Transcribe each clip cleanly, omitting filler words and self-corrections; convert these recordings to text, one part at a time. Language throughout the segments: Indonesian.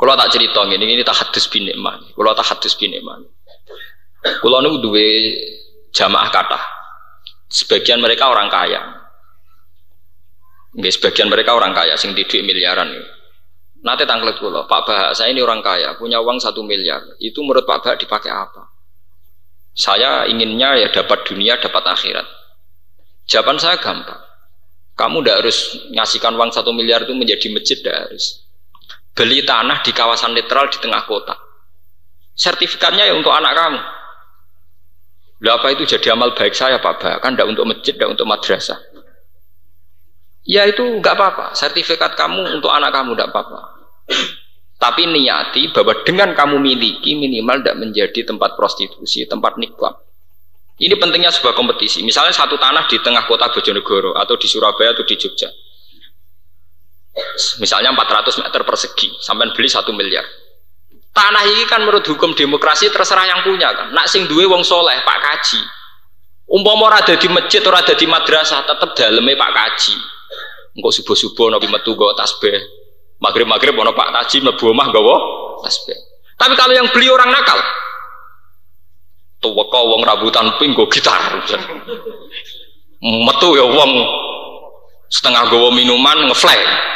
Kalau tak cerita ini tak hadis bin Iman. Kalau tak hadis bin Iman. Kalau nu duwe jamaah kata. Sebagian mereka orang kaya. Nggih, sebagian mereka orang kaya sing duit miliaran. Nanti tanglet kula, Pak Bah, saya ini orang kaya, punya uang 1 miliar. Itu menurut Pak Bah dipakai apa? Saya inginnya ya dapat dunia, dapat akhirat. Jawaban saya gampang. Kamu tidak harus ngasihkan uang 1 miliar itu menjadi masjid, tidak harus. Beli tanah di kawasan netral di tengah kota. Sertifikatnya ya untuk anak kamu. Lah apa itu jadi amal baik saya Pak Bah? Kan tidak untuk masjid, tidak untuk madrasah. Ya itu nggak apa-apa. Sertifikat kamu untuk anak kamu tidak apa-apa. Tapi niati bahwa dengan kamu miliki minimal tidak menjadi tempat prostitusi, tempat niklab. Ini pentingnya sebuah kompetisi. Misalnya satu tanah di tengah kota Bojonegoro atau di Surabaya atau di Jogja. Misalnya 400 meter persegi, sampai beli 1 miliar. Tanah ini kan menurut hukum demokrasi terserah yang punya kan. Nak sing duwe wong soleh Pak Kaji. Umpama ora ada di masjid, ora ada di madrasah, tetep daleme Pak Kaji. Engko subuh-subuh nabi metu nggawa tasbih. Maghrib-maghrib ono Pak Kaji mlebu omah nggawa tasbih. Tapi kalau yang beli orang nakal, tuweka wong rambutan pink nggo gitar. Metu ya wong setengah nggawa minuman ngefly.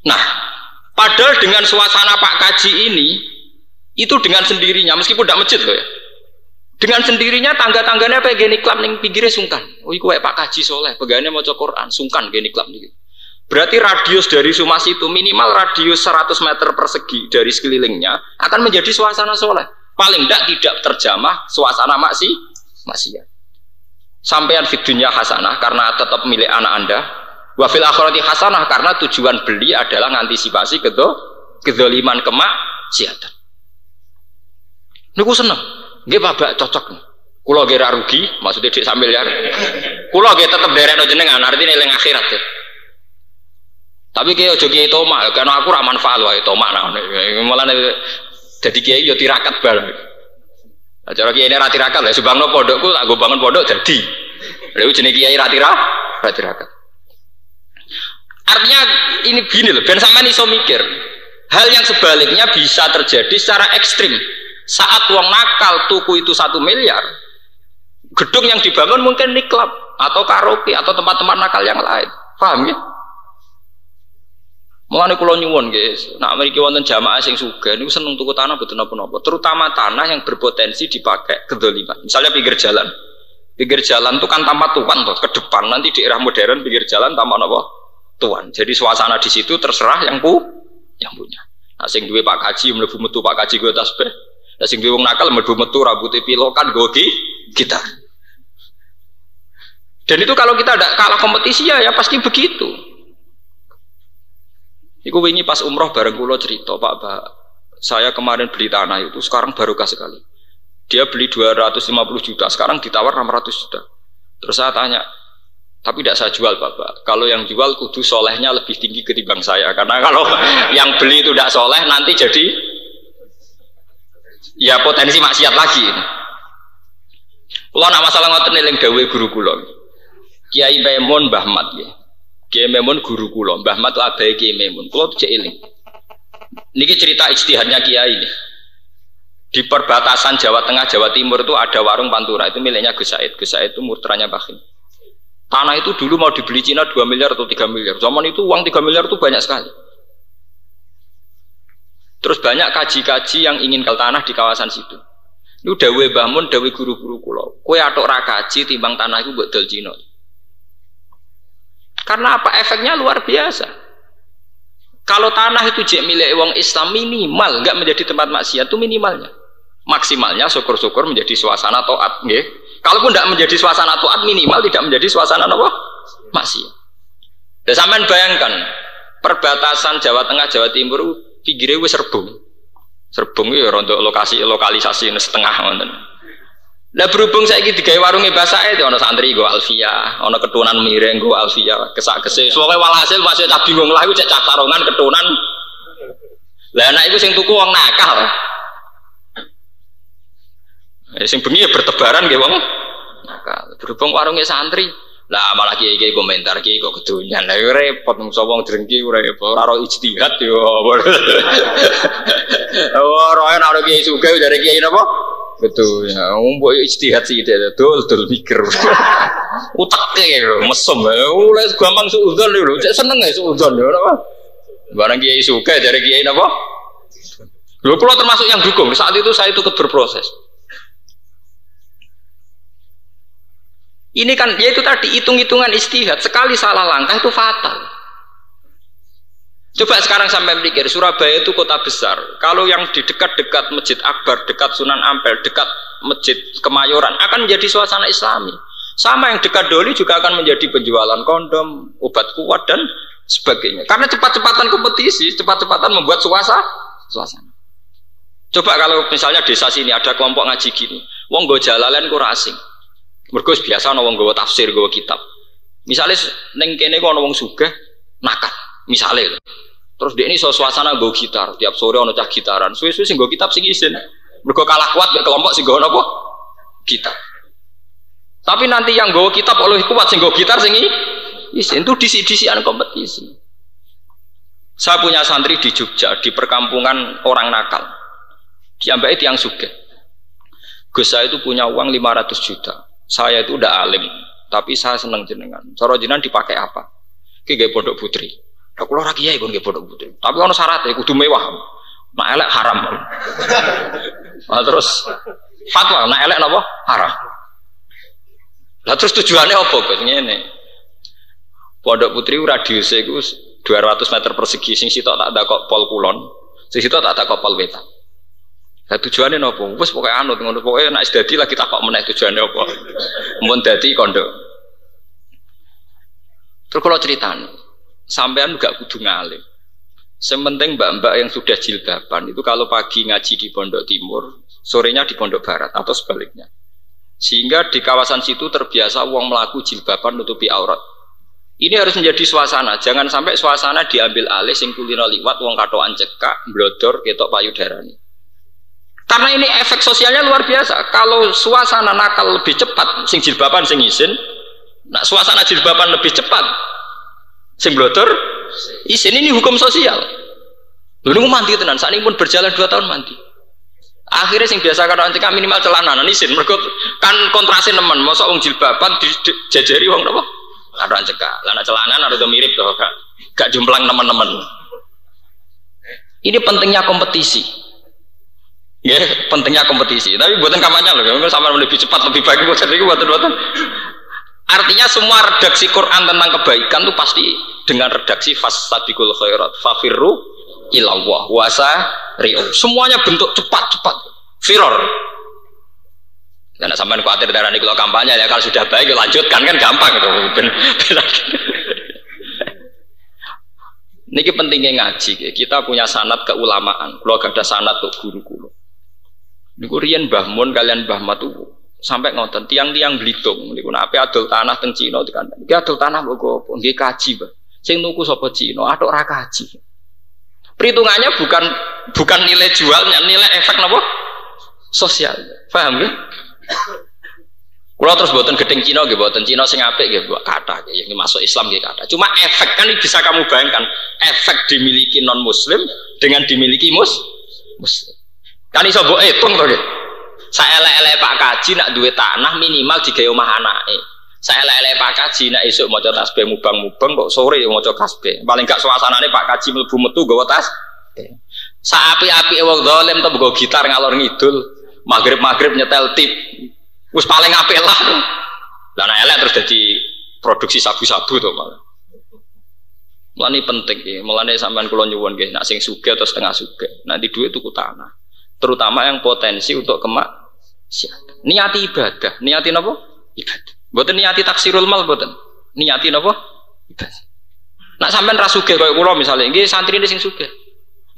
Nah, padahal dengan suasana Pak Kaji ini, itu dengan sendirinya, meskipun tidak masjid loh ya, dengan sendirinya tangga-tangganya apa gini klub ning pinggirnya sungkan. Oh, iku Pak Kaji soleh, pegawainya mau Quran, sungkan gini klub nih. Berarti radius dari Sumas itu minimal radius 100 meter persegi dari sekelilingnya akan menjadi suasana soleh. Paling tidak terjamah suasana maksiat. Sampean fid dunya hasanah karena tetap milik anak Anda. Wa fil akhirati hasanah karena tujuan beli adalah mengantisipasi kedzaliman kemaksiatan. Niku seneng. Nggih Pak cocok. Kula nggih ra rugi, maksudnya dik sambil ya. Kula nggih tetep derekno jenengan, artine eling akhirat. Ya. Tapi kiai aja kiai tomak, karena aku ra manfaat wae tomak nah. Malah dadi kiai yo tirakat bareng. Acara kiai ini ra tirakat lha subangno pondokku tak go bangun pondok dadi. Lha jenenge kiai ra tirakat. Artinya ini begini loh, ben sampean iso mikir. Hal yang sebaliknya bisa terjadi secara ekstrim. Saat uang nakal tuku itu 1 miliar, gedung yang dibangun mungkin niklab atau karaoke atau tempat-tempat nakal yang lain. Paham ya? Mulane kula nyuwun guys, nak mriki wonten jamaah sing sugih niku seneng tuku tanah boten napa-napa, terutama tanah yang berpotensi dipakai kedzaliman. Misalnya pinggir jalan. Pinggir jalan itu kan tanpa tuan tuh, ke depan nanti di era modern pinggir jalan tanpa napa? Tuan. Jadi suasana di situ terserah yang punya. Nah, sing duwe Pak Kaji mlebu metu Pak Kaji go tasbih. Nah, sing duwe wong nakal mlebu metu rambute pilokan go gitar. Dan itu kalau kita tidak kalah kompetisi ya pasti begitu. Iku wingi pas umroh bareng kula cerita Pak Bah. Saya kemarin beli tanah itu sekarang barokah sekali. Dia beli 250 juta, sekarang ditawar 600 juta. Terus saya tanya, tapi tidak saya jual Bapak. Kalau yang jual kudu solehnya lebih tinggi ketimbang saya. Karena kalau yang beli itu tidak soleh nanti jadi ya potensi maksiat lagi. Kalau nak masalah ngoten eling dawuh guru kula. Kiai Memun Mbah Mat ya. Kiai Memun guru kula, Mbah Mat abahe Kiai Memun. Kula cek eling. Niki cerita ijtihadnya Kiai. Di perbatasan Jawa Tengah Jawa Timur itu ada warung Pantura, itu miliknya Gus Said. Gus Said itu murtranya Bakhim. Tanah itu dulu mau dibeli Cina 2 miliar atau 3 miliar. Zaman itu uang 3 miliar itu banyak sekali. Terus banyak kaji-kaji yang ingin ke tanah di kawasan situ. Ini dawe bangun, dawe guru-guru kulo. Kowe atok ra kaji timbang tanah itu buat dol Cina. Karena apa? Efeknya luar biasa. Kalau tanah itu jek milik wong Islam minimal enggak menjadi tempat maksiat itu minimalnya. Maksimalnya syukur-syukur menjadi suasana taat, nggih. Kalaupun tidak menjadi suasana taat minimal tidak menjadi suasana apa? Maksiat. Dan sampean bayangkan perbatasan Jawa Tengah Jawa Timur pinggirnya wis serbung. Serbung ya rontok lokalisasi setengah ngoten. Lah berhubung saiki digawe warunge basake ana santri nggo Alfia, ana ketunan mireng nggo Alfia, kesak-kesik. Pokoke walhasil masih tak bingung lah iku cek cah tarongan ketunan. Lah anak iku sing tuku wong nakal. Sing bengi ya bertebaran nggih wong nakal. Berhubung warunge santri, Lah malah kiai komentar kiai kok kedonyan. Lah repot wong drengki repot. Ora ijtihad yo. Ora ana kiai sugih dari kiai napa? Betul ya. Mbok ijtihad sih dol mikir. Utake mesem. Oleh gampang suudzon lho. Cek seneng ya suudzon lho napa? Barang kiai sugih dari kiai napa? Lho kula termasuk yang dukung. Saat itu saya ikut berproses. Ini kan ya itu tadi hitung-hitungan istihad. Sekali salah langkah itu fatal. Coba sekarang sampai pikir, Surabaya itu kota besar. Kalau yang di dekat-dekat Masjid Akbar, dekat Sunan Ampel, dekat Masjid Kemayoran akan menjadi suasana Islami. Sama yang dekat Doli juga akan menjadi penjualan kondom, obat kuat dan sebagainya. Karena cepat-cepatan kompetisi, cepat-cepatan membuat suasana. Coba kalau misalnya desa sini ada kelompok ngaji gini, wong go jalalen ku asing. Mergo biasa ana wong nggawa tafsir, nggawa kitab. Misale ning kene ku ana wong sugih nakal, misale. Terus dia ini suasana nggawa gitar, tiap sore ana cah gitaran. Suwe-suwe sing nggawa kitab sing isin. Mergo kalah kuat mek kelompok sing nggawa napa? Gitar. Tapi nanti yang nggawa kitab oleh kuat sing nggawa gitar sing isin itu disi-disian kompetisi. Saya punya santri di Jogja, di perkampungan orang nakal. Diambil yang sugih. Gus saya itu punya uang 500 juta. Saya itu udah alim, tapi saya seneng jenengan. Cara jenengan dipakai apa? Ki gawe pondok putri. Lah kula ora kiai kon gawe pondok putri. Tapi ono syaratnya kudu mewah. Nek elek haram. Nah, terus fatwa nek elek napa? Haram. Lah terus tujuannya apa, Gus? Ngene. Pondok putri radiusnya iku 200 meter persegi, sing sitok tak ada kok pol kulon, sing sitok tak ada kok pol wetan. Lah tujuane napa? Wis pokoke anut ngono, pokoke nek dadi lagi tak kok meneh tujuane apa. Mun dadi kondo. Terus kalau ceritane, sampean gak kudu ngalim. Sementing mbak-mbak yang sudah jilbaban itu kalau pagi ngaji di Pondok Timur, sorenya di Pondok Barat atau sebaliknya. Sehingga di kawasan situ terbiasa wong mlaku jilbaban nutupi aurat. Ini harus menjadi suasana, jangan sampai suasana diambil alih sing kulino liwat wong katokan cekak, blodor ketok payudarane. Karena ini efek sosialnya luar biasa. Kalau suasana nakal lebih cepat, sing jilbaban sing isin. Nah, suasana jilbaban lebih cepat, sing blodor isin. Ini hukum sosial. Lalu mandi tenan. Saat ini pun berjalan 2 tahun mandi. Akhirnya sing biasa karo antika minimal celana isin. Mergo kan kontrasin nemen. Mosok wong jilbaban dijajari wong napa? Karo antika. Lah nek celana ada mirip to, gak jomplang teman-teman. Ini pentingnya kompetisi. Ya, pentingnya kompetisi. Tapi buatan kampanye loh, kalau sama lebih cepat, lebih baik, buatan. Artinya semua redaksi Quran tentang kebaikan itu pasti dengan redaksi fasabiqul khairat, fafirru ilallah, wasari'u. Semuanya bentuk cepat, firor. Karena sampai khawatir darah ini kalau kampanye ya kalau sudah baik lanjutkan kan gampang itu. Niki pentingnya ngaji. Kita punya sanad keulamaan. Kalau gak ada sanad untuk guru-guru. Niku riyen Mbah Mun kalian Mbah Matu sampai ngoten tiang-tiang Blitung niku nek adol tanah teng Cina dikandani. Iki adol tanah kok apa? Nggih kaji, Mbah. Sing nuku sapa Cina, atok ra kaji. Perhitungannya bukan nilai jualnya, nilai efek napa? Sosial. Paham nggih? Kula terus mboten gedeng Cina nggih, mboten Cina sing apik nggih, mbok kathah nggih, yang masuk Islam nggih kathah. Cuma efek kan bisa kamu bayangkan, efek dimiliki non muslim dengan dimiliki muslim. Kan iso mbok hitung to nggih. Saelek-elek Pak Kaji nak duwe tanah minimal digawe omah anake. Saelek-elek Pak Kaji nak esuk maca tasbih mubang-mubang kok sore maca tasbih. Paling gak suasanane Pak Kaji mlebu metu nggawa tasbih. Saapi-apike wong zalim to nggo gitar ngalor ngidul, magrib-magrib nyetel tip. Wis paling apik lah. Lah nek elek terus dadi produksi sabu-sabu to malah. Mulane penting nggih, mulane sampean kula nyuwun nggih, nek sing sugih atau setengah sugih, nek di dhuwit tuku tanah. Terutama yang potensi untuk kemaksiatan. Niati ibadah, niati napa? Ibadah. Mboten niati taksirul mal mboten. Niati napa? Ibadah. Nak sampean ra sugih kaya kula misale, nggih santrine sing sugih.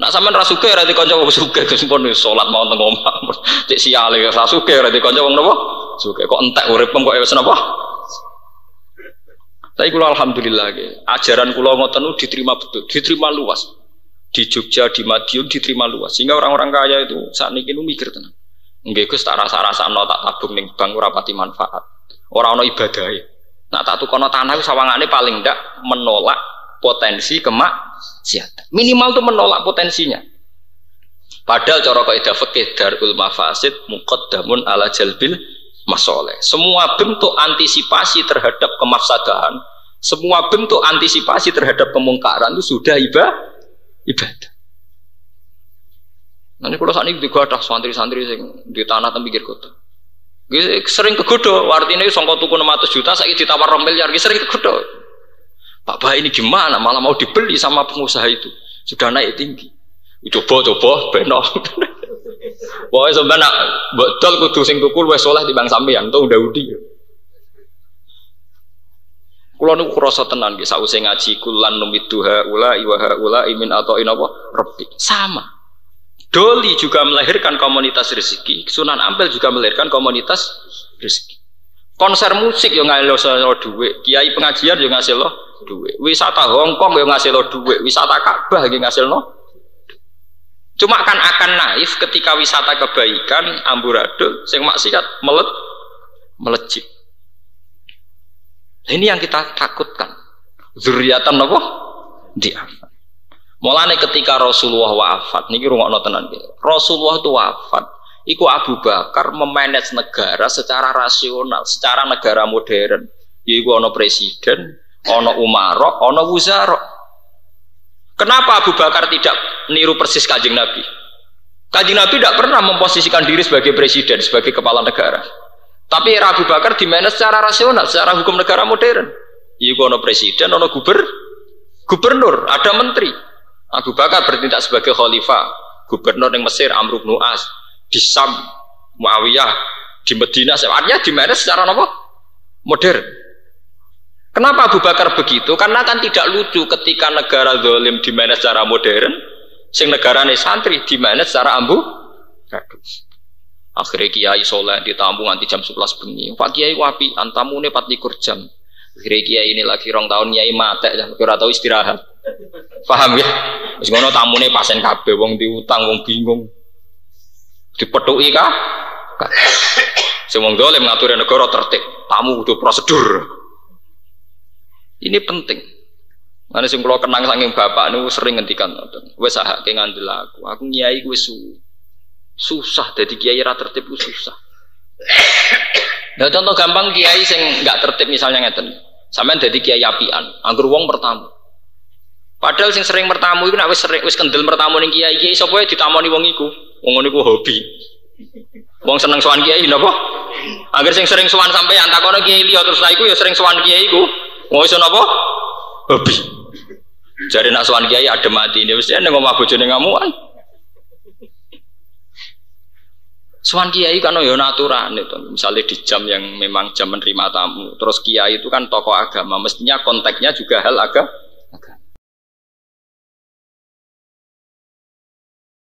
Nak sampean ra sugih ra dikanca wong sugih terus pun salat mau teng omah. Cek siale ra sugih ra dikanca wong napa? Sugih kok entek uripem kok wis napa? Tapi kula alhamdulillah nggih, ajaran kula ngoten diterima betul, diterima luas. Di Jogja, di Madiun diterima luas. Sehingga orang-orang kaya itu saat ini mikir tenang. Nggih Gus tak rasa-rasano tak tabung ning bank ora pati manfaat. Ora ana ibadah. Nah tak tukono tanah sawangane paling ndak menolak potensi kemaksiatan. Minimal tuh menolak potensinya. Padahal cara kaidah fikih darul mafasid muqaddamun ala jalbil masoleh. Semua bentuk antisipasi terhadap kemafsadahan, semua bentuk antisipasi terhadap kemungkaran itu sudah ibadah. Nanti kalau saat ini juga ada santri-santri yang di tanah dan pinggir kota. Sering kegodo, artinya songkot tuku 600 juta, saya ditawar 2 miliar, sering kegodo. Pak Bah ini gimana? Malah mau dibeli sama pengusaha itu, sudah naik tinggi. Coba, benok. Pokoknya sebenarnya betul kudu sing tuku luwih saleh timbang sampeyan, to Daudi. Kula niku krasa tenan nggih sause ngaji kulan numiduha ula iwa ula imin atau inapa rabbi. Sama. Doli juga melahirkan komunitas rezeki, Sunan Ampel juga melahirkan komunitas rezeki. Konser musik yang ngasih duit, kiai pengajian yang ngasih duit, wisata Hongkong yang ngasih duit, wisata Ka'bah yang ngasih Cuma kan akan naif ketika wisata kebaikan amburadul, sing maksiat melejit. Ini yang kita takutkan. Zuriatan apa? Diafat. Mulane ketika Rasulullah wafat, niki rungokno tenan nggih. Rasulullah itu wafat, iku Abu Bakar memanage negara secara rasional, secara negara modern. Iku ana presiden, ana umara, ana wuzara. Kenapa Abu Bakar tidak niru persis Kanjeng Nabi? Kanjeng Nabi tidak pernah memposisikan diri sebagai presiden, sebagai kepala negara. Tapi era Abu Bakar dimanage secara rasional, secara hukum negara modern. Iku ana presiden, ana gubernur, ada menteri. Abu Bakar bertindak sebagai khalifah, gubernur yang Mesir Amr bin As, di Sam Muawiyah, di Madinah, artinya di mana secara apa? Modern. Kenapa Abu Bakar begitu? Karena kan tidak lucu ketika negara zalim di mana secara modern, sing negarane santri di mana secara ambu. Akhirnya kiai soleh ditamu nanti jam 11 bengi. Pak Kiai wapi, antamune 24 jam. Akhirnya kiai ini lagi 2 tahun kiai mate, ora tahu istirahat. Paham ya? Wis ngono tamune pasen kabeh, wong diutang, wong bingung. Dipethuki kah? Sing wong dolim ngatur negara tertib, tamu kudu prosedur. Ini penting. Mana sing kula kenang saking bapak niku sering ngendikan ngoten. Wis sahake ngandel aku. Aku nyai wis susah dadi kiai ra tertib ku susah. Nah contoh gampang kiai sing enggak tertib misalnya ngeten. Sampeyan dadi kiai apian, anggur wong pertama. Padahal sing sering bertamu itu nak wis kendel bertamu ning kiai sapa wae ditamoni wong iku. Wong niku hobi. Wong seneng sowan kiai napa? Agar sing sering sowan sampean takono kiai liya terus lha iku ya sering sowan kiai iku. Wong iso napa? Hobi. Jare nak sowan kiai adem atine wis nek omah bojone ngamukan. Sowan kiai kan yo aturan itu. Misalnya di jam yang memang jam menerima tamu. Terus kiai itu kan tokoh agama, mestinya konteksnya juga hal agama.